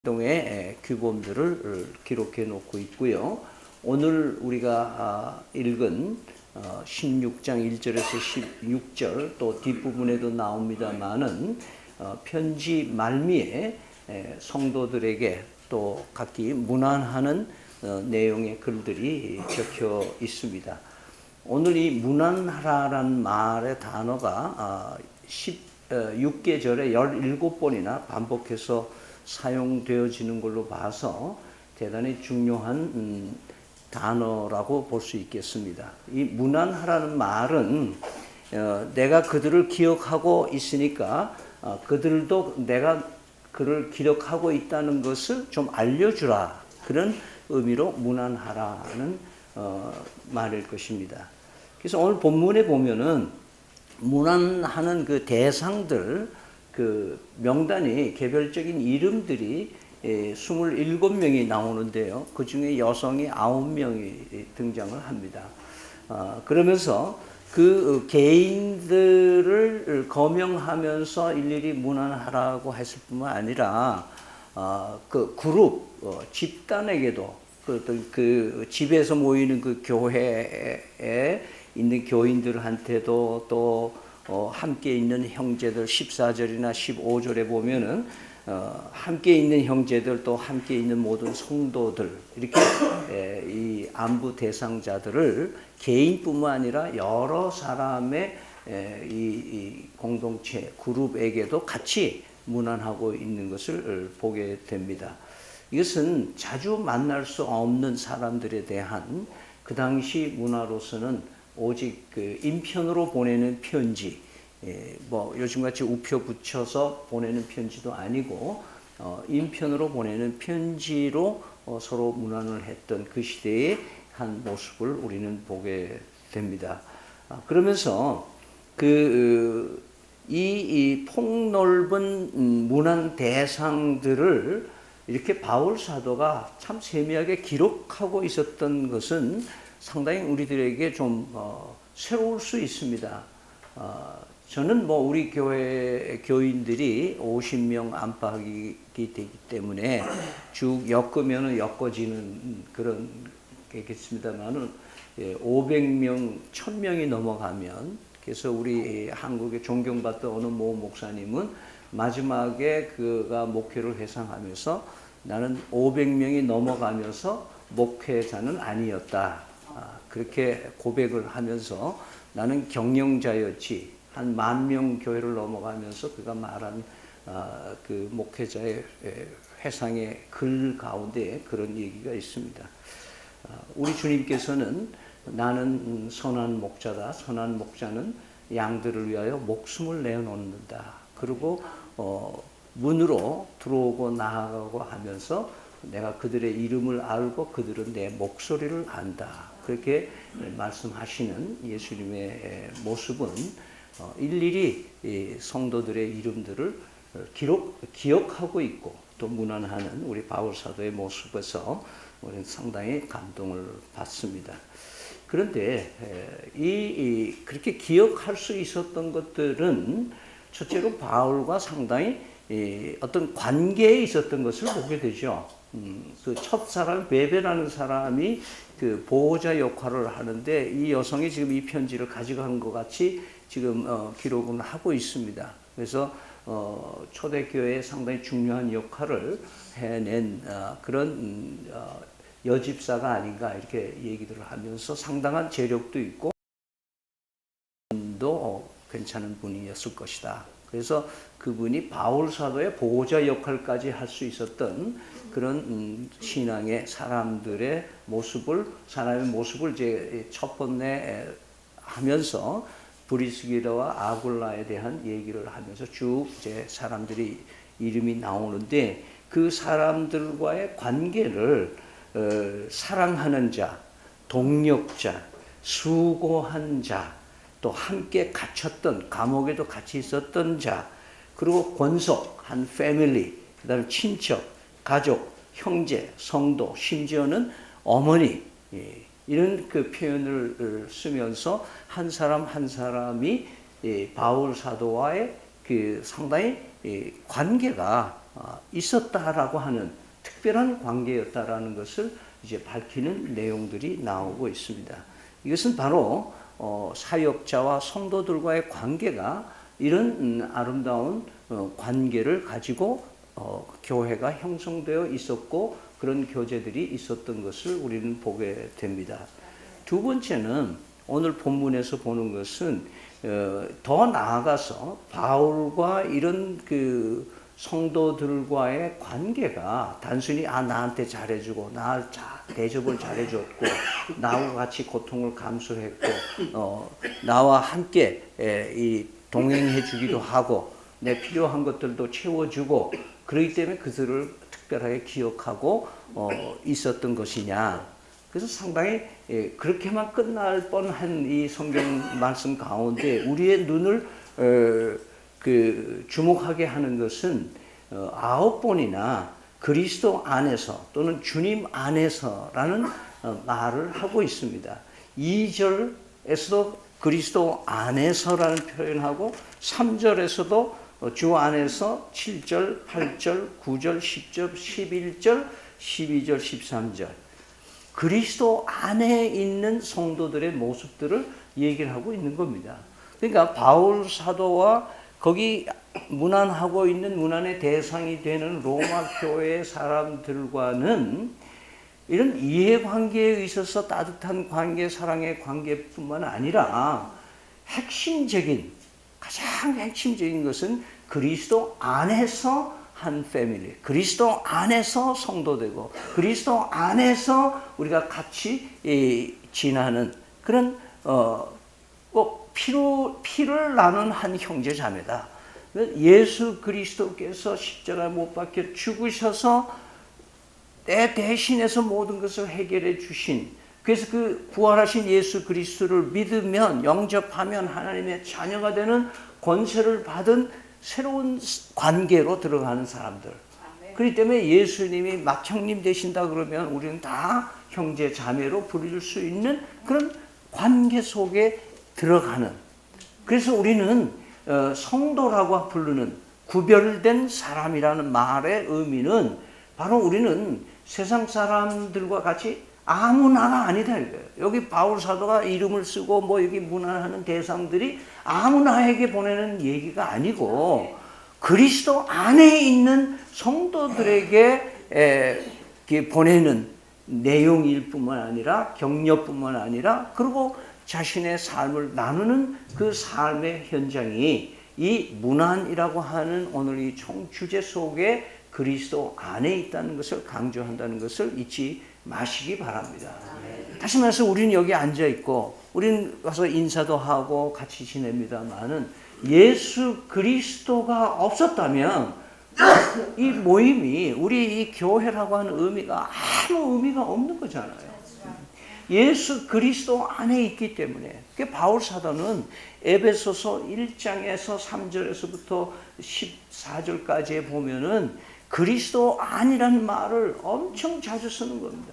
활동의 규범들을 기록해 놓고 있고요. 오늘 우리가 읽은 16장 1절에서 16절 또 뒷부분에도 나옵니다마는 편지 말미에 성도들에게 또 각기 문안하는 내용의 글들이 적혀 있습니다. 오늘 이 문안하라라는 말의 단어가 16계절에 17번이나 반복해서 사용되어지는 걸로 봐서 대단히 중요한 단어라고 볼 수 있겠습니다. 이 문안하라는 말은 내가 그들을 기억하고 있으니까 그들도 내가 그를 기억하고 있다는 것을 좀 알려주라, 그런 의미로 문안하라는 말일 것입니다. 그래서 오늘 본문에 보면은 문안하는 그 대상들, 그 명단이, 개별적인 이름들이 27명이 나오는데요. 그 중에 여성이 9명이 등장을 합니다. 그러면서 그 개인들을 거명하면서 일일이 문안하라고 했을 뿐만 아니라 그 그룹, 집단에게도 그 집에서 모이는 그 교회에 있는 교인들한테도 또 함께 있는 형제들, 14절이나 15절에 보면은 함께 있는 형제들, 또 함께 있는 모든 성도들, 이렇게 이 안부 대상자들을 개인뿐만 아니라 여러 사람의 이 공동체, 그룹에게도 같이 문안하고 있는 것을 보게 됩니다. 이것은 자주 만날 수 없는 사람들에 대한 그 당시 문화로서는 오직 그 인편으로 보내는 편지, 뭐 요즘같이 우표 붙여서 보내는 편지도 아니고 인편으로 보내는 편지로 서로 문안을 했던 그 시대의 한 모습을 우리는 보게 됩니다. 그러면서 이 폭넓은 문안 대상들을 이렇게 바울 사도가 참 세밀하게 기록하고 있었던 것은 상당히 우리들에게 좀 새로울 수 있습니다. 저는 뭐 우리 교회 교인들이 50명 안팎이기 되기 때문에 쭉 엮으면 엮어지는 그런 게겠습니다만은 500명, 1000명이 넘어가면, 그래서 우리 한국의 존경받던 어느 모 목사님은 마지막에 그가 목회를 회상하면서 나는 500명이 넘어가면서 목회자는 아니었다, 그렇게 고백을 하면서 나는 경영자였지, 한 10,000명 교회를 넘어가면서 그가 말한 그 목회자의 회상의 글 가운데 그런 얘기가 있습니다. 우리 주님께서는 나는 선한 목자다, 선한 목자는 양들을 위하여 목숨을 내어놓는다, 그리고 문으로 들어오고 나아가고 하면서 내가 그들의 이름을 알고 그들은 내 목소리를 안다, 그렇게 말씀하시는 예수님의 모습은 일일이 성도들의 이름들을 기억하고 있고 또 문안하는 우리 바울 사도의 모습에서 우리는 상당히 감동을 받습니다. 그런데 그렇게 기억할 수 있었던 것들은 첫째로 바울과 상당히 어떤 관계에 있었던 것을 보게 되죠. 그 첫사람 베베라는 사람이 그 보호자 역할을 하는데 이 여성이 지금 이 편지를 가져간 것 같이 지금 기록을 하고 있습니다. 그래서 초대교회에 상당히 중요한 역할을 해낸 그런 여집사가 아닌가, 이렇게 얘기들을 하면서 상당한 재력도 있고 또 괜찮은 분이었을 것이다. 그래서 그분이 바울 사도의 보호자 역할까지 할 수 있었던 그런 신앙의 사람의 모습을 이제 첫 번째 하면서 브리스기라와 아굴라에 대한 얘기를 하면서 쭉 이제 사람들이 이름이 나오는데, 그 사람들과의 관계를 사랑하는 자, 동력자, 수고한 자, 또 함께 갇혔던, 감옥에도 같이 있었던 자, 그리고 권속, 한 패밀리, 그 다음에 친척, 가족, 형제, 성도, 심지어는 어머니, 이런 그 표현을 쓰면서 한 사람 한 사람이 바울 사도와의 그 상당히 관계가 있었다라고 하는 특별한 관계였다라는 것을 이제 밝히는 내용들이 나오고 있습니다. 이것은 바로 사역자와 성도들과의 관계가 이런 아름다운 관계를 가지고 교회가 형성되어 있었고 그런 교제들이 있었던 것을 우리는 보게 됩니다. 두 번째는 오늘 본문에서 보는 것은 더 나아가서 바울과 이런 그 성도들과의 관계가 단순히 나한테 잘해주고 나 대접을 잘해줬고 나와 같이 고통을 감수했고 나와 함께 이 동행해주기도 하고 내 필요한 것들도 채워주고 그렇기 때문에 그들을 특별하게 기억하고 있었던 것이냐. 그래서 상당히 그렇게만 끝날 뻔한 이 성경 말씀 가운데 우리의 눈을 주목하게 하는 것은 9번이나 그리스도 안에서 또는 주님 안에서라는 말을 하고 있습니다. 2절에서도 그리스도 안에서라는 표현하고 3절에서도 주 안에서 7절, 8절, 9절, 10절, 11절, 12절, 13절 그리스도 안에 있는 성도들의 모습들을 얘기를 하고 있는 겁니다. 그러니까 바울 사도와 거기 문안하고 있는 문안의 대상이 되는 로마 교회 사람들과는 이런 이해관계에 있어서 따뜻한 관계, 사랑의 관계뿐만 아니라 가장 핵심적인 것은 그리스도 안에서 한 패밀리, 그리스도 안에서 성도되고 그리스도 안에서 우리가 같이 지나는 그런 꼭 피를 나눈 한 형제 자매다. 예수 그리스도께서 십자가에 못 박혀 죽으셔서 내 대신해서 모든 것을 해결해 주신, 그래서 그 부활하신 예수 그리스도를 믿으면 영접하면 하나님의 자녀가 되는 권세를 받은 새로운 관계로 들어가는 사람들. 그렇기 때문에 예수님이 막 형님 되신다 그러면 우리는 다 형제 자매로 부를 수 있는 그런 관계 속에 들어가는. 그래서 우리는 성도라고 부르는 구별된 사람이라는 말의 의미는 바로 우리는 세상 사람들과 같이 아무나가 아니다 이거예요. 여기 바울 사도가 이름을 쓰고 뭐 여기 문안하는 대상들이 아무나에게 보내는 얘기가 아니고 그리스도 안에 있는 성도들에게 보내는 내용일 뿐만 아니라 격려뿐만 아니라 그리고 자신의 삶을 나누는 그 삶의 현장이 이 문안이라고 하는 오늘 이 총주제 속에 그리스도 안에 있다는 것을 강조한다는 것을 잊지 마시기 바랍니다. 다시 말해서 우리는 여기 앉아 있고 우리는 와서 인사도 하고 같이 지냅니다만은 예수 그리스도가 없었다면 이 모임이 우리 이 교회라고 하는 의미가 아무 의미가 없는 거잖아요. 예수 그리스도 안에 있기 때문에 바울 사도는 에베소서 1장에서 3절에서부터 14절까지에 보면은 그리스도 안이라는 말을 엄청 자주 쓰는 겁니다.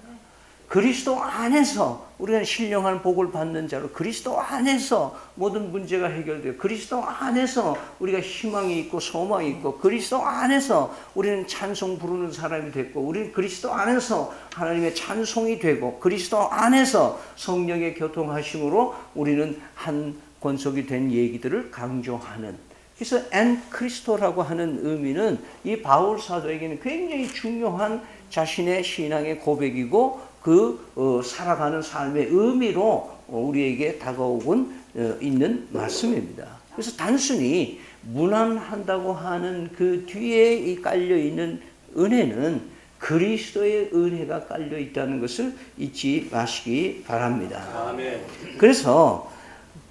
그리스도 안에서 우리가 신령한 복을 받는 자로 그리스도 안에서 모든 문제가 해결돼요. 그리스도 안에서 우리가 희망이 있고 소망이 있고 그리스도 안에서 우리는 찬송 부르는 사람이 됐고 우리는 그리스도 안에서 하나님의 찬송이 되고 그리스도 안에서 성령의 교통하심으로 우리는 한 권속이 된 얘기들을 강조하는, 그래서 엔 크리스토라고 하는 의미는 이 바울 사도에게는 굉장히 중요한 자신의 신앙의 고백이고 그 살아가는 삶의 의미로 우리에게 다가오곤 있는 말씀입니다. 그래서 단순히 문안한다고 하는 그 뒤에 깔려 있는 은혜는 그리스도의 은혜가 깔려 있다는 것을 잊지 마시기 바랍니다. 아멘. 그래서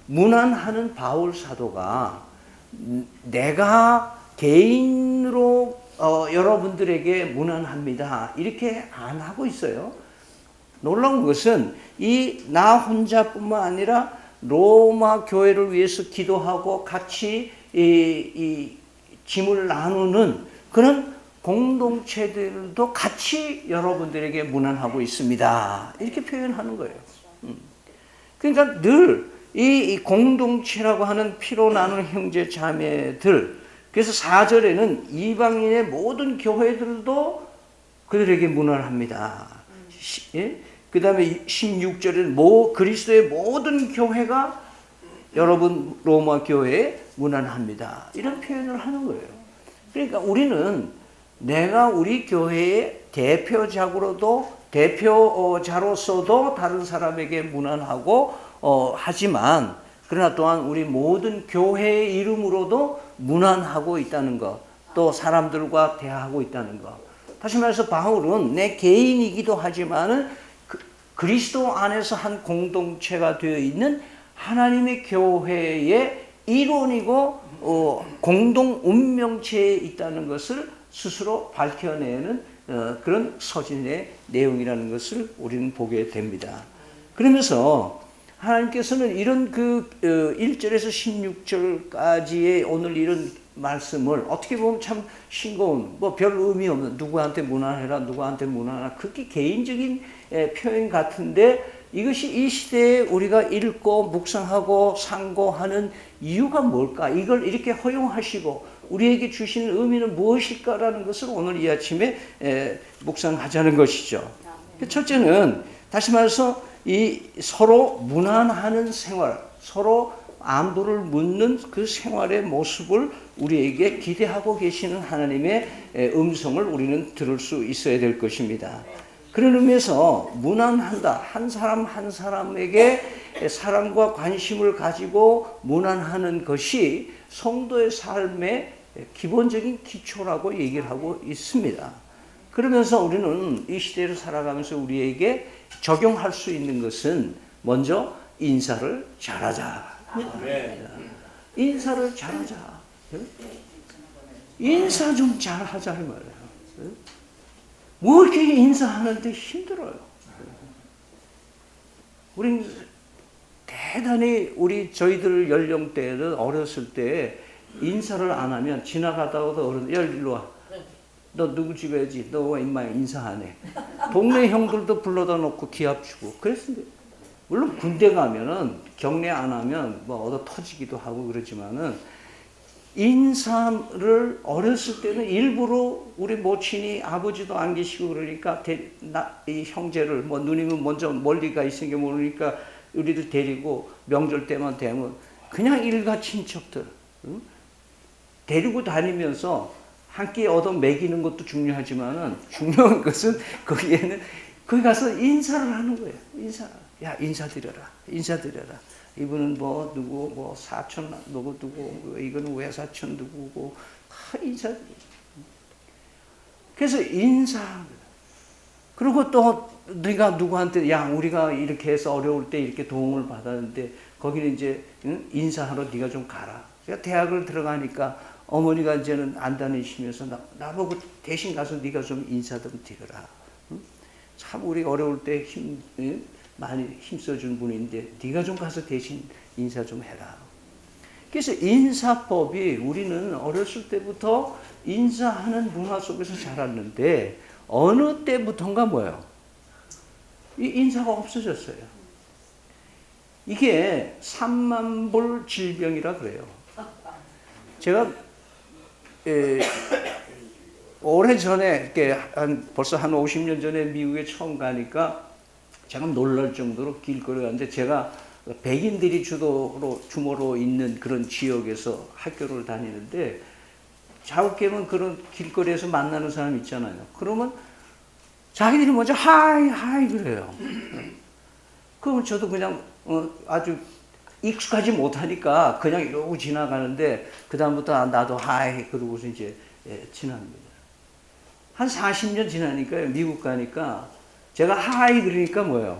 문안하는 바울 사도가 내가 개인으로 여러분들에게 문안합니다 이렇게 안 하고 있어요. 놀라운 것은 나 혼자뿐만 아니라 로마 교회를 위해서 기도하고 같이 이 짐을 나누는 그런 공동체들도 같이 여러분들에게 문안하고 있습니다 이렇게 표현하는 거예요. 그러니까 늘 이 공동체라고 하는 피로 나눈 형제 자매들 그래서 4절에는 이방인의 모든 교회들도 그들에게 문안합니다. 예? 그 다음에 16절에는 그리스도의 모든 교회가 여러분 로마 교회에 문안합니다. 이런 표현을 하는 거예요. 그러니까 우리는 내가 우리 교회의 대표자로서도 다른 사람에게 문안하고 하지만 그러나 또한 우리 모든 교회의 이름으로도 문안하고 있다는 것, 또 사람들과 대화하고 있다는 것. 다시 말해서 바울은 내 개인이기도 하지만은 그리스도 안에서 한 공동체가 되어 있는 하나님의 교회의 일원이고 공동 운명체에 있다는 것을 스스로 밝혀내는 그런 서신의 내용이라는 것을 우리는 보게 됩니다. 그러면서 하나님께서는 이런 1절에서 16절까지의 오늘 이런 말씀을 어떻게 보면 참 싱거운, 별 의미 없는, 누구한테 문안해라, 누구한테 문안하라, 그렇게 개인적인 표현 같은데 이것이 이 시대에 우리가 읽고 묵상하고 상고하는 이유가 뭘까? 이걸 이렇게 허용하시고 우리에게 주시는 의미는 무엇일까라는 것을 오늘 이 아침에 묵상하자는 것이죠. 첫째는 다시 말해서 이 서로 문안하는 생활, 서로 안부를 묻는 그 생활의 모습을 우리에게 기대하고 계시는 하나님의 음성을 우리는 들을 수 있어야 될 것입니다. 그런 의미에서 문안한다. 한 사람 한 사람에게 사랑과 관심을 가지고 문안하는 것이 성도의 삶의 기본적인 기초라고 얘기를 하고 있습니다. 그러면서 우리는 이 시대를 살아가면서 우리에게 적용할 수 있는 것은 먼저 인사를 잘하자. 인사를 잘하자. 인사 좀 잘하자 이 말이에요. 뭐 이렇게 인사하는데 힘들어요. 우린 대단히 저희들 연령대는 어렸을 때 인사를 안 하면 지나가다가도 어른, 야 일로 와. 너 누구 집에지? 너 인마 인사 안 해. 동네 형들도 불러다 놓고 기합 주고 그랬습니다. 물론 군대 가면은 경례 안 하면 얻어 터지기도 하고 그러지만은 인사를 어렸을 때는 일부러 우리 모친이 아버지도 안 계시고 그러니까 이 형제를 누님은 먼저 멀리 가 있으니까 모르니까 우리들 데리고 명절 때만 되면 그냥 일가 친척들 데리고 다니면서 한 끼 얻어 먹이는 것도 중요하지만은 중요한 것은 거기 가서 인사를 하는 거예요. 인사드려라. 이분은 누구 사촌 누구 이거는 외사촌 누구고 인사. 그래서 인사합니다. 그리고 또 네가 누구한테 우리가 이렇게 해서 어려울 때 이렇게 도움을 받았는데 거기는 이제 인사하러 네가 좀 가라. 제가 대학을 들어가니까 어머니가 이제는 안 다니시면서 나보고 대신 가서 네가 좀 인사 좀 드려라. 참 우리 어려울 때 많이 힘써준 분인데 네가 좀 가서 대신 인사 좀 해라. 그래서 인사법이 우리는 어렸을 때부터 인사하는 문화 속에서 자랐는데 어느 때부터인가 이 인사가 없어졌어요. 이게 삼만볼 질병이라 그래요. 제가 오래전에 벌써 한 50년 전에 미국에 처음 가니까 제가 놀랄 정도로 길거리 갔는데 제가 백인들이 주모로 있는 그런 지역에서 학교를 다니는데 자국계면 그런 길거리에서 만나는 사람 있잖아요. 그러면 자기들이 먼저 하이 그래요. 그러면 저도 그냥 아주 익숙하지 못하니까 그냥 이러고 지나가는데 그다음부터 나도 하이 그러고서 이제 지납니다. 한 40년 지나니까 미국 가니까 제가 하이 그러니까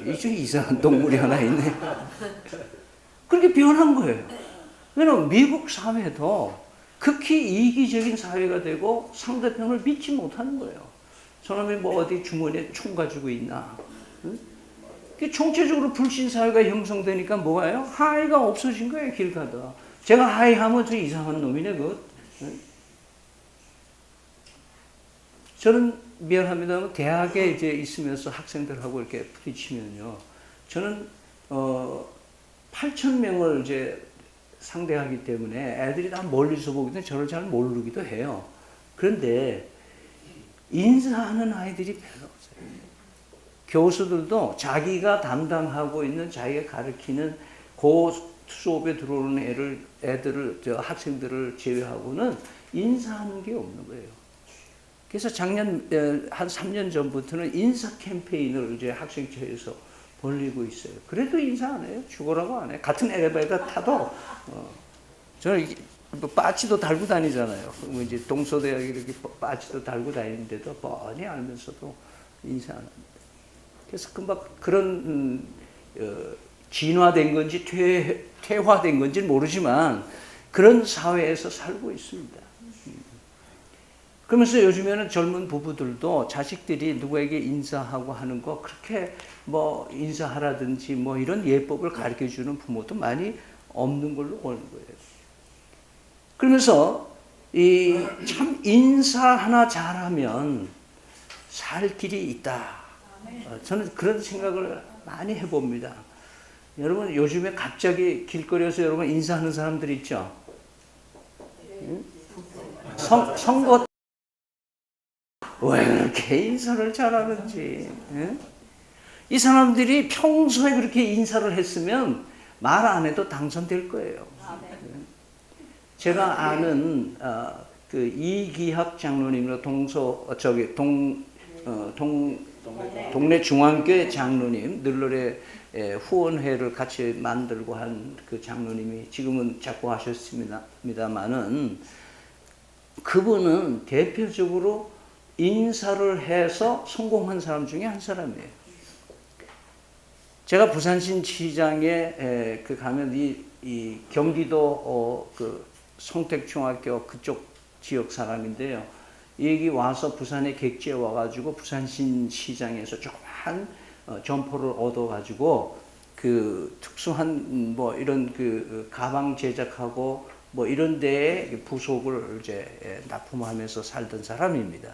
이쪽에 이상한 동물이 하나 있네. 그렇게 변한 거예요. 왜냐면 미국 사회도 극히 이기적인 사회가 되고 상대편을 믿지 못하는 거예요. 저놈이 어디 주머니에 총 가지고 있나. 총체적으로 불신사회가 형성되니까 뭐가요? 하이가 없어진 거예요, 길 가다. 제가 하이 하면 저 이상한 놈이네, 저는 미안합니다만 대학에 이제 있으면서 학생들하고 이렇게 부딪히면요. 저는 8,000명을 이제 상대하기 때문에 애들이 다 멀리서 보기 때문에 저를 잘 모르기도 해요. 그런데 인사하는 아이들이 별로 없어요. 교수들도 자기가 담당하고 있는 자기가 가르치는 그 수업에 들어오는 애들을, 학생들을 제외하고는 인사하는 게 없는 거예요. 그래서 작년, 한 3년 전부터는 인사 캠페인을 이제 학생처에서 벌리고 있어요. 그래도 인사 안 해요. 죽어라고 안 해요. 같은 엘리베이터 타도, 저는 뭐 빠치도 달고 다니잖아요. 그럼 이제 동서대학에 이렇게 빠치도 달고 다니는데도 뻔히 알면서도 인사 안 합니다. 그래서 금방 그런, 진화된 건지 퇴화된 건지 모르지만 그런 사회에서 살고 있습니다. 그러면서 요즘에는 젊은 부부들도 자식들이 누구에게 인사하고 하는 거 그렇게 뭐 인사하라든지 뭐 이런 예법을 가르쳐 주는 부모도 많이 없는 걸로 보는 거예요. 그러면서 이 참 인사 하나 잘하면 살 길이 있다. 저는 그런 생각을 많이 해봅니다. 여러분 요즘에 갑자기 길거리에서 여러분 인사하는 사람들 있죠? 선거 왜 그렇게 인사를 잘하는지. 이 사람들이 평소에 그렇게 인사를 했으면 말 안 해도 당선될 거예요. 제가 아는 그 이기학 장로님으로 동네 중앙교회 장로님, 늘러래 후원회를 같이 만들고 한 그 장로님이 지금은 작고하셨습니다만은 그분은 대표적으로 인사를 해서 성공한 사람 중에 한 사람이에요. 제가 부산시 시장에 그 가면 이 경기도 그 성택중학교 그쪽 지역 사람인데요. 여기 와서 부산에 객지에 와가지고 부산시 시장에서 조그만 점포를 얻어가지고 그 특수한 뭐 이런 그 가방 제작하고 뭐 이런 데에 부속을 이제 납품하면서 살던 사람입니다.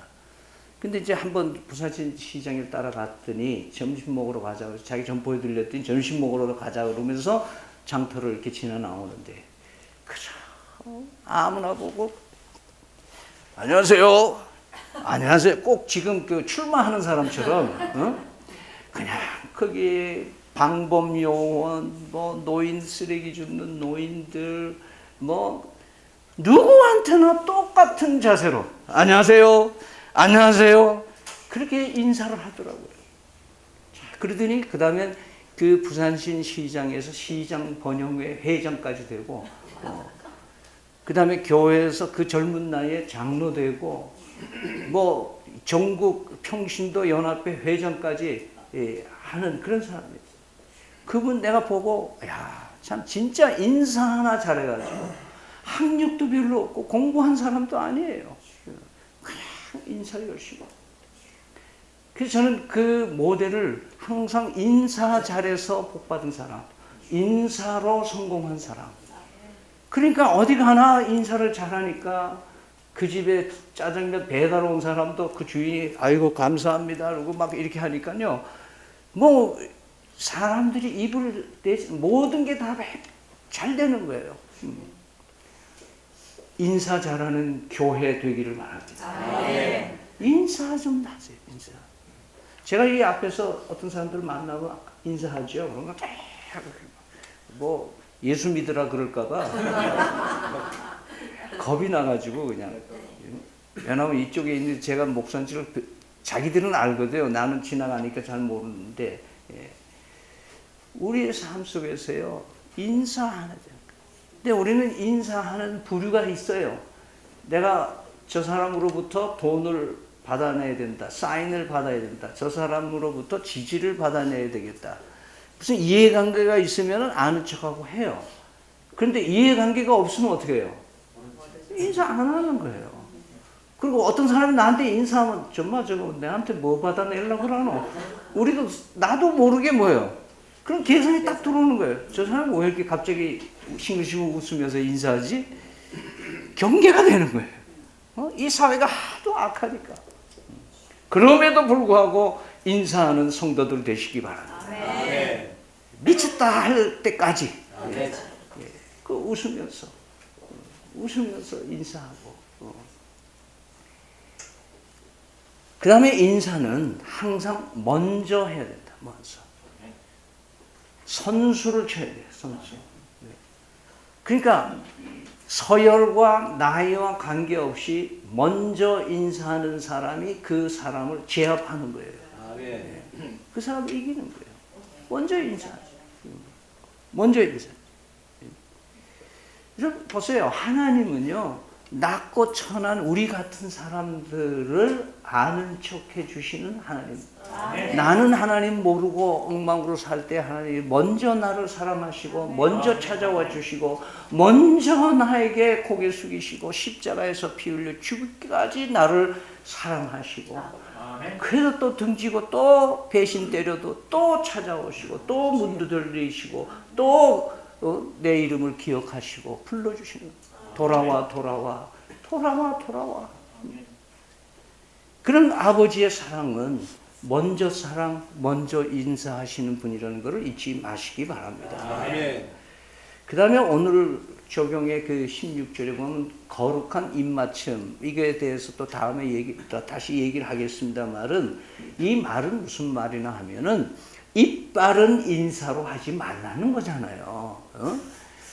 근데 이제 한번 부산시 시장을 따라갔더니 점심 먹으러 가자 그래서 자기 점포에 들렸더니 점심 먹으러 가자 그러면서 장터를 이렇게 지나 나오는데 그저 아무나 보고 안녕하세요. 안녕하세요. 꼭 지금 그 출마하는 사람처럼 그냥 거기 방범요원, 뭐 노인 쓰레기 줍는 노인들, 뭐 누구한테나 똑같은 자세로 안녕하세요. 안녕하세요. 그렇게 인사를 하더라고요. 그러더니 그 다음에 그 부산시 시장에서 시장 번영회 회장까지 되고 그 다음에 교회에서 그 젊은 나이에 장로 되고 뭐 전국 평신도 연합회 회장까지 하는 그런 사람이었어요. 그분 내가 보고 야, 참 진짜 인사 하나 잘해가지고 학력도 별로 없고 공부한 사람도 아니에요. 그냥 인사 열심히. 그래서 저는 그 모델을 항상 인사 잘해서 복받은 사람, 인사로 성공한 사람. 그러니까 어디 가나 인사를 잘하니까 그 집에 짜장면 배달 온 사람도 그 주인이 아이고 감사합니다 그러고 막 이렇게 하니까요. 뭐 사람들이 입을 내지 모든 게 다 잘 되는 거예요. 인사 잘하는 교회 되기를 바랍니다. 네. 인사 좀 하세요. 인사. 제가 이 앞에서 어떤 사람들을 만나고 인사하죠. 그런 거 뭐 예수 믿으라 그럴까봐 겁이 나가지고 그냥. 왜냐하면 이쪽에 있는 제가 목사인지를 자기들은 알거든요. 나는 지나가니까 잘 모르는데 우리의 삶 속에서요 인사하는. 근데 우리는 인사하는 부류가 있어요. 내가 저 사람으로부터 돈을 받아내야 된다. 사인을 받아야 된다. 저 사람으로부터 지지를 받아내야 되겠다. 무슨 이해관계가 있으면 아는 척하고 해요. 그런데 이해관계가 없으면 어떻게 해요? 인사 안 하는 거예요. 그리고 어떤 사람이 나한테 인사하면 정말 저거 내한테 뭐 받아내려고 그러노? 우리도 나도 모르게 뭐예요? 그럼 계산이 딱 들어오는 거예요. 저 사람은 왜 이렇게 갑자기 싱글싱글 웃으면서 인사하지? 경계가 되는 거예요. 이 사회가 하도 악하니까. 그럼에도 불구하고 인사하는 성도들 되시기 바랍니다. 미쳤다 할 때까지. 그 웃으면서 인사하고. 그 다음에 인사는 항상 먼저 해야 된다. 먼저. 선수를 쳐야 돼요. 선수. 그러니까 서열과 나이와 관계없이 먼저 인사하는 사람이 그 사람을 제압하는 거예요. 그 사람을 이기는 거예요. 먼저 인사하죠. 먼저 인사. 보세요. 하나님은요, 낮고 천한 우리 같은 사람들을 아는 척 해주시는 하나님. 나는 하나님 모르고 엉망으로 살 때 하나님이 먼저 나를 사랑하시고 먼저 찾아와 주시고 먼저 나에게 고개 숙이시고 십자가에서 피 흘려 죽기까지 나를 사랑하시고 그래서 또 등지고 또 배신 때려도 또 찾아오시고 또 문도 돌리시고 또 내 이름을 기억하시고 불러주시는 돌아와 그런 아버지의 사랑은 먼저 먼저 인사하시는 분이라는 것을 잊지 마시기 바랍니다. 그 다음에 오늘 적용의 그 16절에 보면 거룩한 입맞춤, 이거에 대해서 또 다음에 다시 얘기를 하겠습니다만은 이 말은 무슨 말이나 하면은 입 바른 인사로 하지 말라는 거잖아요.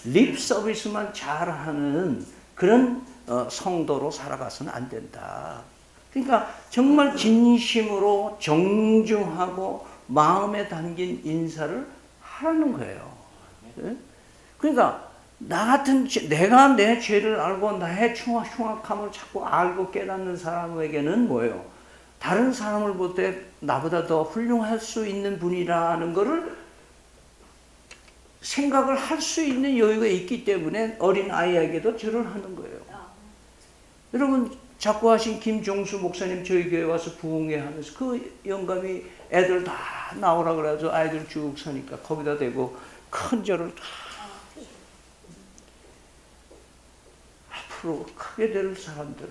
립 서비스만 잘하는 그런 성도로 살아가서는 안 된다. 그러니까 정말 진심으로 정중하고 마음에 담긴 인사를 하라는 거예요. 그러니까 내가 내 죄를 알고 나의 흉악함을 자꾸 알고 깨닫는 사람에게는 뭐예요? 다른 사람을 볼 때 나보다 더 훌륭할 수 있는 분이라는 것을 생각을 할 수 있는 여유가 있기 때문에 어린 아이에게도 절을 하는 거예요. 여러분 자꾸 하신 김종수 목사님 저희 교회 와서 부흥회 하면서 그 영감이 애들 다 나오라 그래가지고 아이들 쭉 서니까 거기다 대고 큰 절을 다 앞으로 크게 될 사람들,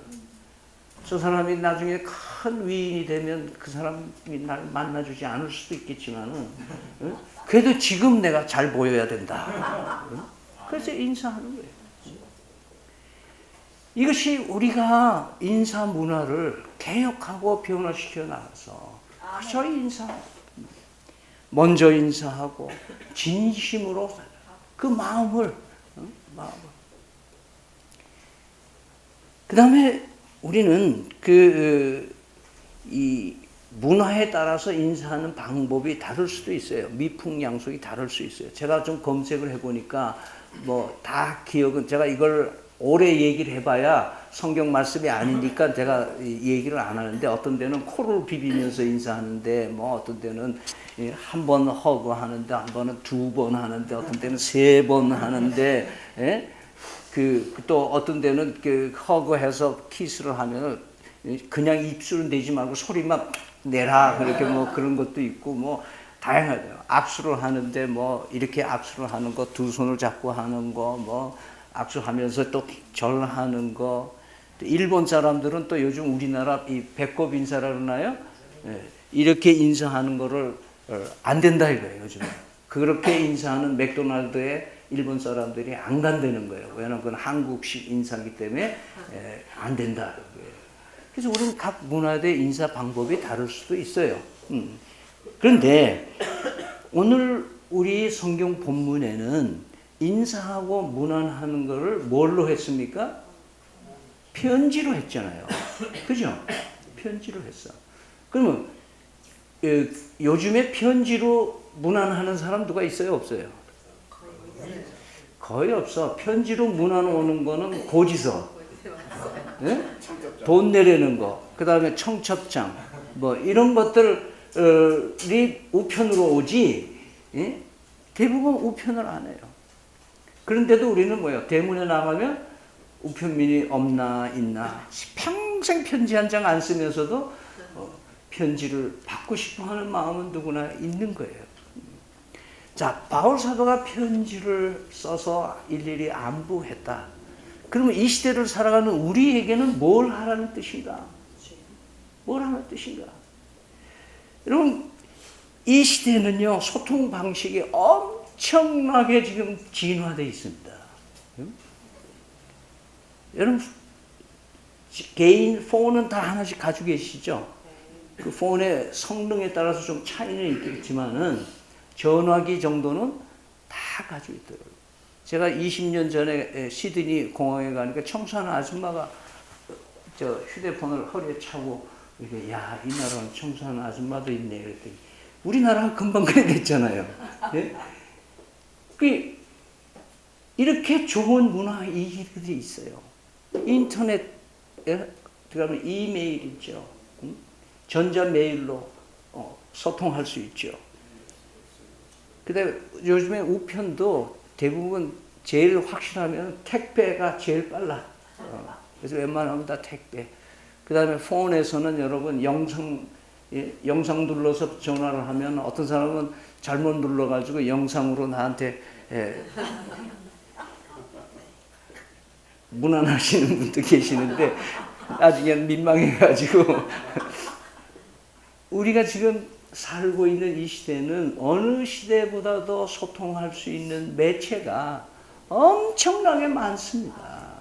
저 사람이 나중에 큰 위인이 되면 그 사람이 날 만나주지 않을 수도 있겠지만은 그래도 지금 내가 잘 보여야 된다. 그래서 인사하는 거예요. 이것이 우리가 인사 문화를 개혁하고 변화시켜 나가서 그저 먼저 인사하고 진심으로 그 마음을 그 다음에 우리는 이 문화에 따라서 인사하는 방법이 다를 수도 있어요. 미풍양속이 다를 수 있어요. 제가 좀 검색을 해보니까 뭐 다 기억은 제가 이걸 오래 얘기를 해봐야 성경 말씀이 아니니까 제가 얘기를 안 하는데 어떤 데는 코를 비비면서 인사하는데 뭐 어떤 데는 한 번 허그하는데 한 번은 두 번 하는데 어떤 때는 세 번 하는데 또 어떤 데는 허그해서 키스를 하면은 그냥 입술은 내지 말고 소리만 내라 그렇게 뭐 그런 것도 있고 뭐 다양하죠. 악수를 하는데 뭐 이렇게 악수를 하는 거 두 손을 잡고 하는 거 뭐 악수하면서 또 절하는 거. 일본 사람들은 또 요즘 우리나라 이 배꼽 인사라 그러나요? 이렇게 인사하는 거를 안 된다 이거예요 요즘. 그렇게 인사하는 맥도날드에 일본 사람들이 안 간다는 거예요. 왜냐하면 그건 한국식 인사이기 때문에 안 된다. 그래서 우리는 각 문화의 인사 방법이 다를 수도 있어요. 그런데 오늘 우리 성경 본문에는 인사하고 문안하는 것을 뭘로 했습니까? 편지로 했잖아요. 그죠? 편지로 했어. 그러면 요즘에 편지로 문안하는 사람 누가 있어요? 없어요? 거의 없어. 편지로 문안 오는 거는 고지서, 네? 돈 내려는 거, 그 다음에 청첩장, 뭐 이런 것들이 우편으로 오지, 예? 대부분 우편을 안 해요. 그런데도 우리는 뭐예요? 대문에 나가면 우편민이 없나 있나 평생 편지 한 장 안 쓰면서도 편지를 받고 싶어 하는 마음은 누구나 있는 거예요. 자, 바울 사도가 편지를 써서 일일이 안부했다. 그러면 이 시대를 살아가는 우리에게는 뭘 하라는 뜻인가? 뭘 하는 뜻인가? 여러분, 이 시대는요, 소통 방식이 엄청나게 지금 진화되어 있습니다. 여러분 개인 폰은 다 하나씩 가지고 계시죠? 그 폰의 성능에 따라서 좀 차이는 있겠지만은 전화기 정도는 다 가지고 있더라고요. 제가 20년 전에 시드니 공항에 가니까 청소하는 아줌마가 저 휴대폰을 허리에 차고 이렇게 야, 이 나라는 청소하는 아줌마도 있네 그랬더니 우리나라가 금방 그래 됐잖아요. 네? 이렇게 좋은 문화 이익들이 있어요. 인터넷에 들어가면 이메일 있죠. 전자메일로 소통할 수 있죠. 그다음에 요즘에 우편도 대부분 제일 확실하면 택배가 제일 빨라. 그래서 웬만하면 다 택배. 그다음에 폰에서는 여러분 영상 눌러서 전화를 하면 어떤 사람은 잘못 눌러가지고 영상으로 나한테 무난하시는 분도 계시는데 나중에 민망해가지고 우리가 지금 살고 있는 이 시대는 어느 시대보다도 소통할 수 있는 매체가 엄청나게 많습니다.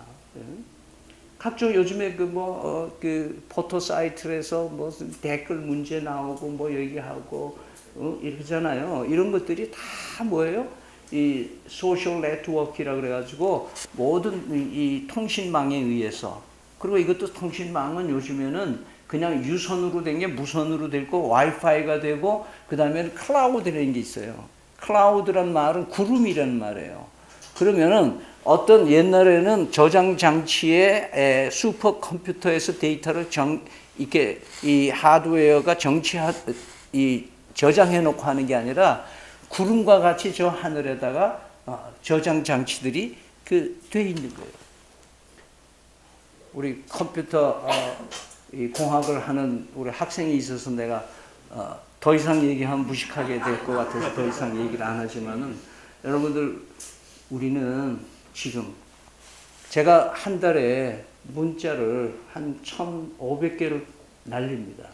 각종 요즘에 그 포토 사이트에서 무슨 댓글 문제 나오고 뭐 얘기하고 이러잖아요. 이런 것들이 다 뭐예요? 이 소셜 네트워크라 그래가지고 모든 이 통신망에 의해서 그리고 이것도 통신망은 요즘에는 그냥 유선으로 된 게 무선으로 되고 와이파이가 되고 그 다음에는 클라우드라는 게 있어요. 클라우드란 말은 구름이라는 말이에요. 그러면은 어떤 옛날에는 저장 장치에 슈퍼컴퓨터에서 데이터를 이렇게 이 하드웨어가 저장해 놓고 하는 게 아니라 구름과 같이 저 하늘에다가 저장 장치들이 돼 있는 거예요. 우리 컴퓨터 이 공학을 하는 우리 학생이 있어서 내가 더 이상 얘기하면 무식하게 될 것 같아서 더 이상 얘기를 안 하지만은 여러분들 우리는 지금 제가 한 달에 문자를 한 1,500개를 날립니다.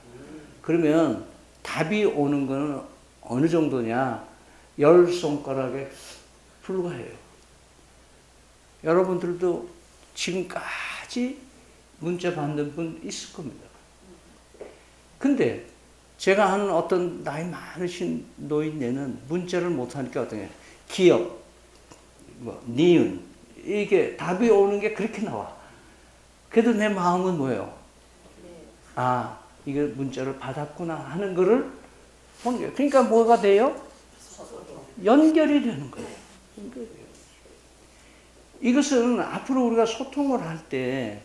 그러면 답이 오는 거는 어느 정도냐? 10손가락에 불과해요. 여러분들도 지금까지 문자 받는 분 있을 겁니다. 근데 제가 아는 어떤 나이 많으신 노인네는 문자를 못하니까 어떠냐? 기억, 니은 이게 답이 오는 게 그렇게 나와. 그래도 내 마음은 뭐예요? 아, 이거 문자를 받았구나 하는 거를 보는 거예요. 그러니까 뭐가 돼요? 연결이 되는 거예요. 이것은 앞으로 우리가 소통을 할 때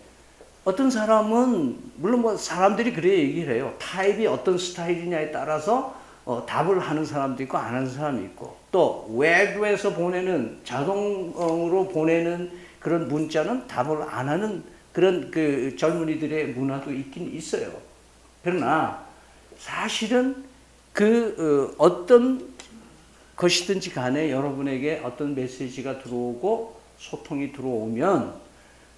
어떤 사람은 물론 뭐 사람들이 그래 얘기를 해요. 타입이 어떤 스타일이냐에 따라서 답을 하는 사람도 있고 안 하는 사람이 있고 또 외부에서 보내는 자동으로 보내는 그런 문자는 답을 안 하는 그런 그 젊은이들의 문화도 있긴 있어요. 그러나 사실은 어떤 것이든지 간에 여러분에게 어떤 메시지가 들어오고 소통이 들어오면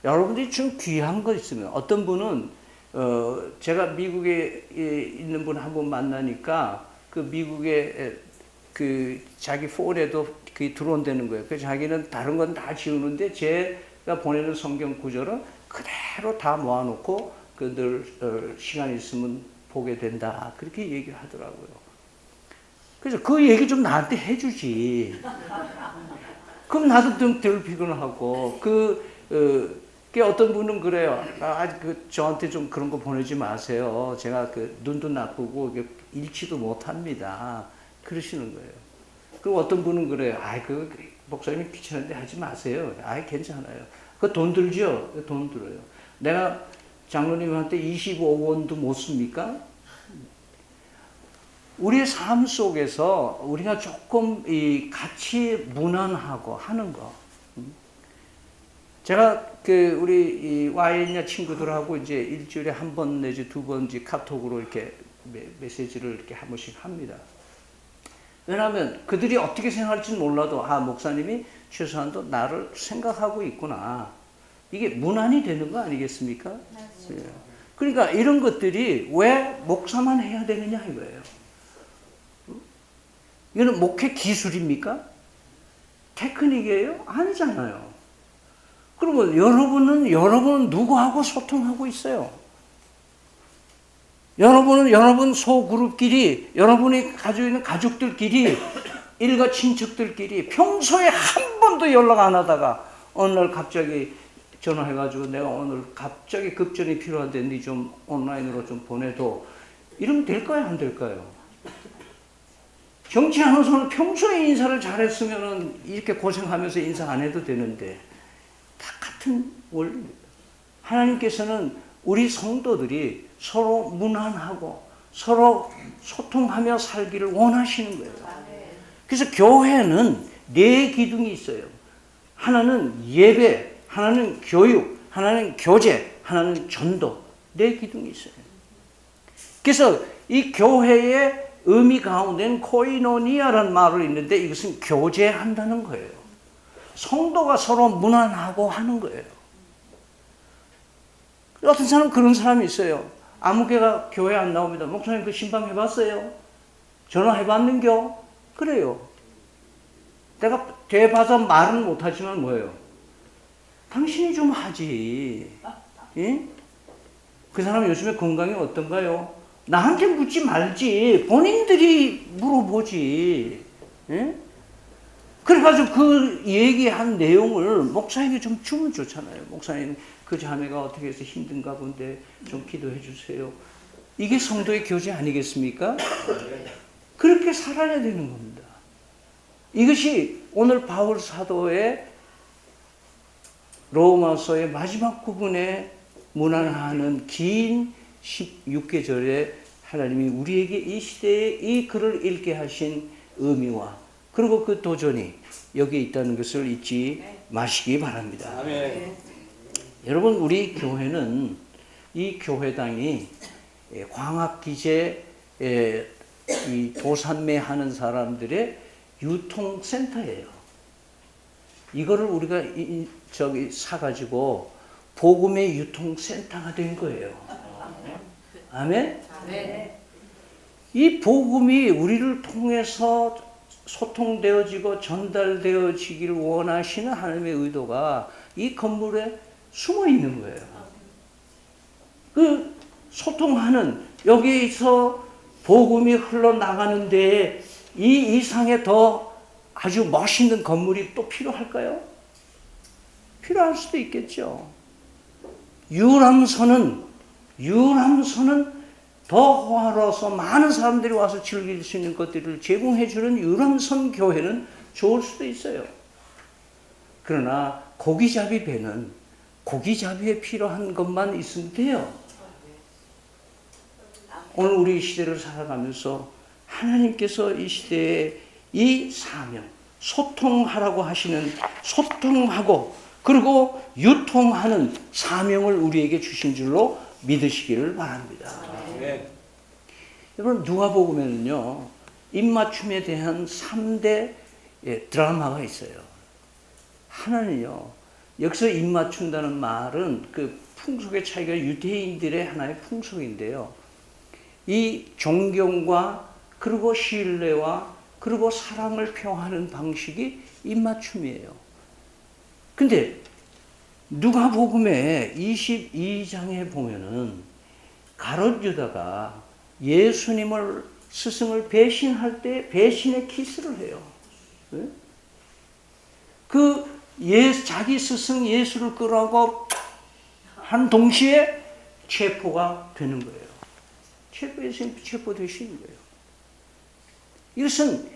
여러분들이 좀 귀한 거 있으면 어떤 분은 제가 미국에 있는 분 한 번 만나니까 그 미국에 그 자기 폰에도 그게 들어온다는 거예요. 그래서 자기는 다른 건 다 지우는데 제가 보내는 성경 구절은 그대로 다 모아놓고 늘 시간 있으면 보게 된다. 그렇게 얘기를 하더라고요. 그래서 그 얘기 좀 나한테 해주지. 그럼 나도 좀 덜 피곤하고 어떤 분은 그래요. 저한테 좀 그런 거 보내지 마세요. 제가 눈도 나쁘고 읽지도 못합니다. 그러시는 거예요. 그리고 어떤 분은 그래요. 목사님 귀찮은데 하지 마세요. 괜찮아요. 그 돈 들죠? 돈 들어요. 내가 장로님한테 25원도 못 씁니까? 우리의 삶 속에서 우리가 조금 같이 무난하고 하는 거. 제가 우리 와이냐 친구들하고 이제 일주일에 한 번 내지 두 번씩 카톡으로 이렇게 메시지를 이렇게 한 번씩 합니다. 왜냐하면 그들이 어떻게 생각할지는 몰라도 목사님이 최소한도 나를 생각하고 있구나. 이게 문안이 되는 거 아니겠습니까? 네. 그러니까 이런 것들이 왜 목사만 해야 되느냐 이거예요. 이거는 목회 기술입니까? 테크닉이에요? 아니잖아요. 그러면 여러분은 누구하고 소통하고 있어요? 여러분은 여러분 소그룹끼리, 여러분이 가지고 있는 가족들끼리, 일가 친척들끼리 평소에 한 번도 연락 안 하다가 어느 날 갑자기 전화해가지고 내가 오늘 갑자기 급전이 필요한데 니 좀 온라인으로 좀 보내도 이러면 될까요? 안 될까요? 정치 아나운서는 평소에 인사를 잘했으면 이렇게 고생하면서 인사 안 해도 되는데 다 같은 원리입니다. 하나님께서는 우리 성도들이 서로 무난하고 서로 소통하며 살기를 원하시는 거예요. 그래서 교회는 네 기둥이 있어요. 하나는 예배, 하나는 교육, 하나는 교제, 하나는 전도. 네 기둥이 있어요. 그래서 이 교회의 의미 가운데는 코이노니아라는 말이 있는데 이것은 교제한다는 거예요. 성도가 서로 무난하고 하는 거예요. 어떤 사람은 그런 사람이 있어요. 아무 개가 교회 안 나옵니다. 목사님 그 신방 해봤어요? 전화해봤는겨? 그래요. 내가 대봐서 말은 못하지만 뭐예요? 당신이 좀 하지. 예? 그 사람 요즘에 건강이 어떤가요? 나한테 묻지 말지. 본인들이 물어보지. 예? 그래가지고 그 얘기한 내용을 목사에게 좀 주면 좋잖아요. 목사님, 그 자매가 어떻게 해서 힘든가 본데 좀 기도해 주세요. 이게 성도의 교제 아니겠습니까? 그렇게 살아야 되는 겁니다. 이것이 오늘 바울 사도의 로마서의 마지막 부분에 문안하는 긴 16계절에 하나님이 우리에게 이 시대에 이 글을 읽게 하신 의미와 그리고 그 도전이 여기에 있다는 것을 잊지 마시기 바랍니다. 아멘. 여러분, 우리 교회는 이 교회당이 광학기제 이 도산매 하는 사람들의 유통센터예요. 이거를 우리가 사가지고 복음의 유통센터가 된 거예요. 아멘? 네. 이 복음이 우리를 통해서 소통되어지고 전달되어지기를 원하시는 하나님의 의도가 이 건물에 숨어 있는 거예요. 그 소통하는, 여기서 복음이 흘러나가는데 이 이상의 더 아주 멋있는 건물이 또 필요할까요? 필요할 수도 있겠죠. 유람선은 더 호화로워서 많은 사람들이 와서 즐길 수 있는 것들을 제공해주는 유람선 교회는 좋을 수도 있어요. 그러나 고기잡이 배는 고기잡이에 필요한 것만 있으면 돼요. 오늘 우리 시대를 살아가면서 하나님께서 이 시대에 이 사명, 소통하라고 하시는, 소통하고 그리고 유통하는 사명을 우리에게 주신 줄로 믿으시기를 바랍니다. 네. 여러분, 누가복음에는요, 입맞춤에 대한 3대 드라마가 있어요. 하나는요, 여기서 입맞춘다는 말은 그 풍속의 차이가 유대인들의 하나의 풍속인데요. 이 존경과 그리고 신뢰와 그리고 사랑을 표하는 방식이 입맞춤이에요. 근데 누가복음의 22장에 보면은 가룟 유다가 예수님을 스승을 배신할 때 배신의 키스를 해요. 네? 자기 스승 예수를 끌어가고 한 동시에 체포가 되는 거예요. 예수님 체포되시는 거예요. 이것은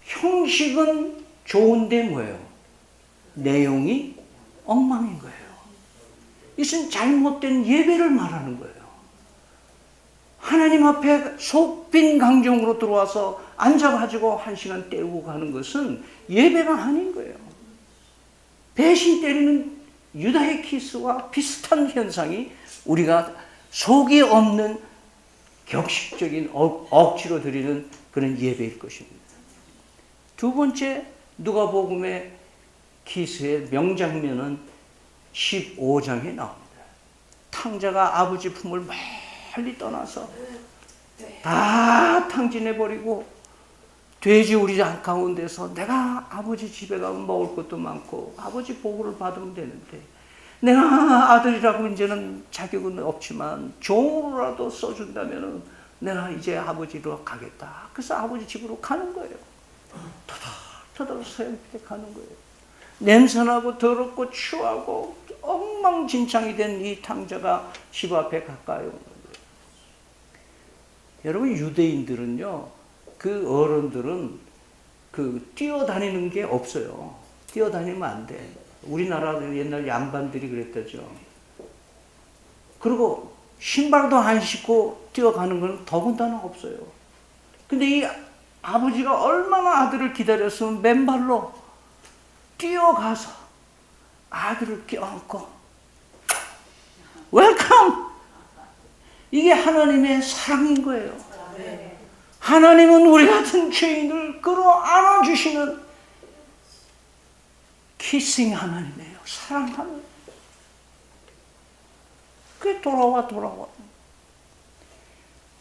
형식은 좋은데 뭐예요? 내용이 엉망인 거예요. 이것은 잘못된 예배를 말하는 거예요. 하나님 앞에 속빈 강정으로 들어와서 앉아가지고 1시간 때우고 가는 것은 예배가 아닌 거예요. 배신 때리는 유다의 키스와 비슷한 현상이 우리가 속이 없는 격식적인 억지로 드리는 그런 예배일 것입니다. 두 번째, 누가복음의 키스의 명장면은 15장에 나옵니다. 탕자가 아버지 품을 멀리 떠나서 다 탕진해버리고 돼지 우리 가운데서 내가 아버지 집에 가면 먹을 것도 많고 아버지 보고를 받으면 되는데 내가 아들이라고 이제는 자격은 없지만 종으로라도 써준다면은 내가 이제 아버지로 가겠다. 그래서 아버지 집으로 가는 거예요. 터덜터덜 서영필에 가는 거예요. 냄새나고 더럽고 추하고 엉망진창이 된 이 탕자가 집 앞에 가까이 오는 거예요. 여러분, 유대인들은요, 그 어른들은 뛰어다니는 게 없어요. 뛰어다니면 안 돼. 우리나라 옛날 양반들이 그랬다죠. 그리고 신발도 안 신고 뛰어가는 건 더군다나 없어요. 근데 이 아버지가 얼마나 아들을 기다렸으면 맨발로 뛰어가서 아들을 껴안고 웰컴! 이게 하나님의 사랑인 거예요. 하나님은 우리 같은 죄인을 끌어안아주시는 키싱 하나님이에요. 사랑하는. 그게 돌아와.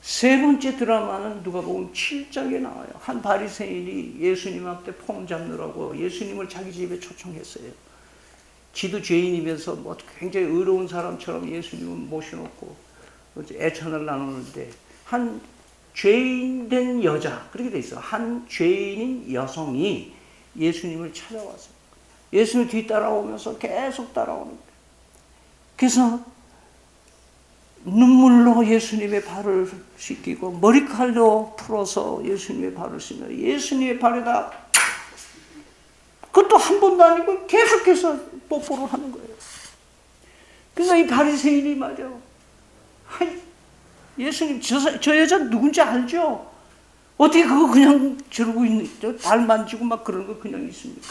세 번째 드라마는 누가복음 7장에 나와요. 한 바리새인이 예수님 앞에 폼 잡느라고 예수님을 자기 집에 초청했어요. 지도 죄인이면서 뭐 굉장히 의로운 사람처럼 예수님을 모셔놓고 애천을 나누는데 한 죄인 된 여자, 그렇게 돼 있어. 한 죄인인 여성이 예수님을 찾아왔어요. 예수님 뒤따라오면서 계속 따라오는 거예요. 그래서 눈물로 예수님의 발을 씻기고 머리칼로 풀어서 예수님의 발을 씻며 예수님의 발에다 그것도 한 번도 아니고 계속해서 뽀뽀를 하는 거예요. 그러니까 이 바리새인이 말이야, 예수님 저 여자 누군지 알죠? 어떻게 그거 그냥 저러고 있는, 발 만지고 막 그런 거 그냥 있습니까?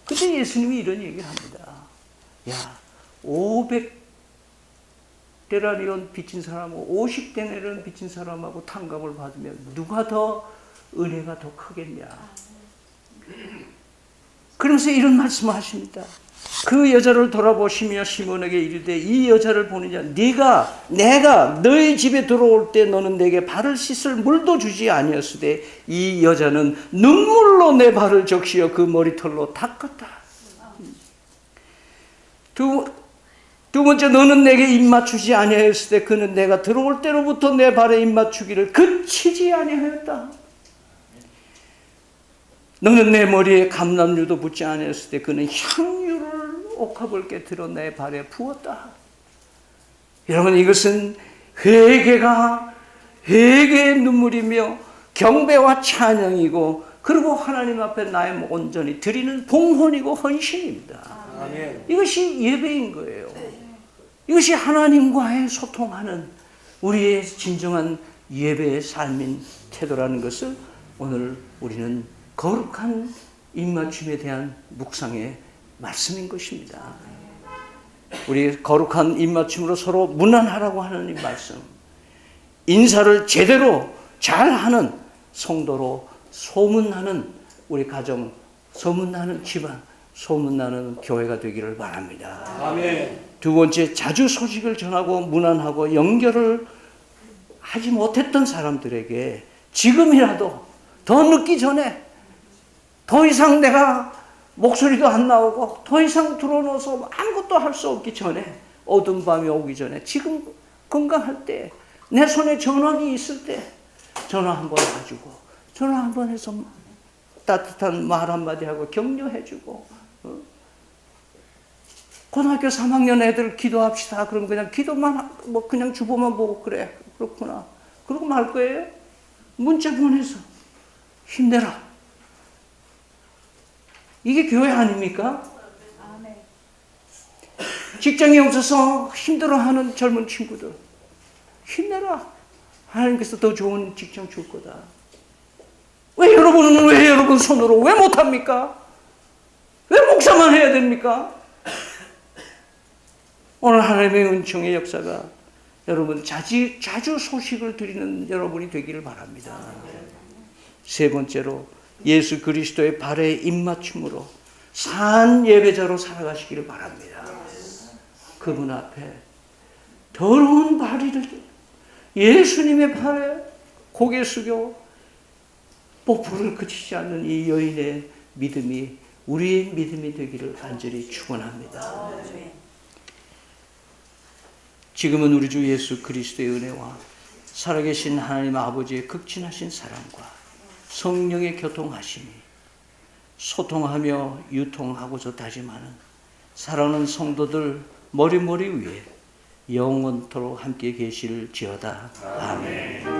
근데 예수님이 이런 얘기를 합니다. 야, 500데나리온 빚진 사람하고 50데나리온 빚진 사람하고 탕감을 받으면 누가 더 은혜가 더 크겠냐? 그러면서 이런 말씀을 하십니다. 그 여자를 돌아보시며 시몬에게 이르되 이 여자를 보느냐, 내가 너희 집에 들어올 때 너는 내게 발을 씻을 물도 주지 아니었으되 이 여자는 눈물로 내 발을 적시어 그 머리털로 닦았다. 두 번째, 너는 내게 입맞추지 아니하였을 때 그는 내가 들어올 때로부터 내 발에 입맞추기를 그치지 아니하였다. 너는 내 머리에 감람류도 붙지 않았을 때 그는 향유를 옥합을 깨뜨려 내 발에 부었다. 여러분, 이것은 회개의 눈물이며 경배와 찬양이고, 그리고 하나님 앞에 나의 온전히 드리는 봉헌이고 헌신입니다. 아멘. 이것이 예배인 거예요. 이것이 하나님과의 소통하는 우리의 진정한 예배의 삶인 태도라는 것을 오늘 우리는 거룩한 입맞춤에 대한 묵상의 말씀인 것입니다. 우리 거룩한 입맞춤으로 서로 문안하라고 하는 이 말씀, 인사를 제대로 잘하는 성도로 소문나는 우리 가정, 소문나는 집안, 소문나는 교회가 되기를 바랍니다. 아멘. 두 번째, 자주 소식을 전하고 문안하고 연결을 하지 못했던 사람들에게 지금이라도 더 늦기 전에, 더 이상 내가 목소리도 안 나오고 더 이상 들어놓아서 아무것도 할 수 없기 전에, 어두운 밤이 오기 전에, 지금 건강할 때, 내 손에 전화기 있을 때 전화 한번 해주고, 전화 한번 해서 따뜻한 말 한마디 하고 격려해주고, 고등학교 3학년 애들 기도합시다. 그럼 그냥 기도만, 뭐 그냥 주보만 보고, 그래, 그렇구나, 그러고 말 거예요? 문자 보내서 힘내라. 이게 교회 아닙니까? 직장이 없어서 힘들어하는 젊은 친구들, 힘내라. 하나님께서 더 좋은 직장 줄 거다. 왜 여러분 손으로 왜 못합니까? 왜 목사만 해야 됩니까? 오늘 하나님의 은총의 역사가 여러분 자주 소식을 드리는 여러분이 되기를 바랍니다. 세 번째로, 예수 그리스도의 발에 입맞춤으로 산 예배자로 살아가시기를 바랍니다. 그분 앞에 더러운 발이를 예수님의 발에 고개 숙여 뽀뽀를 그치지 않는 이 여인의 믿음이 우리의 믿음이 되기를 간절히 축원합니다. 지금은 우리 주 예수 그리스도의 은혜와 살아계신 하나님 아버지의 극진하신 사랑과 성령의 교통하심이 소통하며 유통하고자 다짐하는 사랑하는 성도들 머리머리 위에 영원토록 함께 계실지어다. 아멘.